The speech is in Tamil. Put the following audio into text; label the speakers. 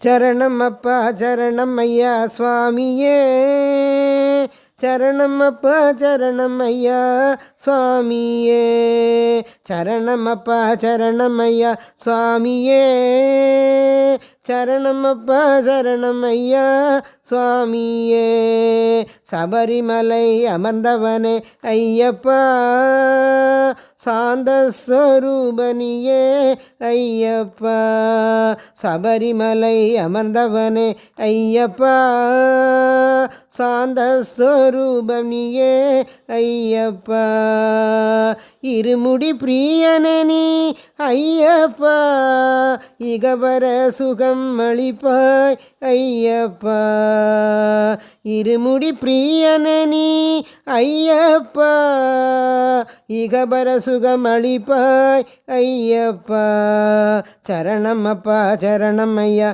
Speaker 1: சரணம் அப்பா சரணம் ஐயா சுவாமியே, சரணம் அப்பா சரணம் ஐயா சுவாமியே, சரணம் அப்பா சரணம் ஐயா சுவாமியே, சரணம் அப்பா சரணம் ஐயா சுவாமியே. சபரிமலை அமர்ந்தவனே ஐயப்பா, சாந்த ஸ்வரூபனியே ஐயப்பா, சபரிமலை அமர்ந்தவனே ஐயப்பா, சாந்த ஸ்வரூபனியே ஐயப்பா, இருமுடி பிரியனே நீ ஐயப்பா, இகவர சுகம் அளிப்பாய் ஐயப்பா, இருமுடி பிரியனே நீ ஐயப்பா, இகபர சுகம் அளிப்பாய் ஐயப்பா. சரணம் அப்பா சரணம் ஐயா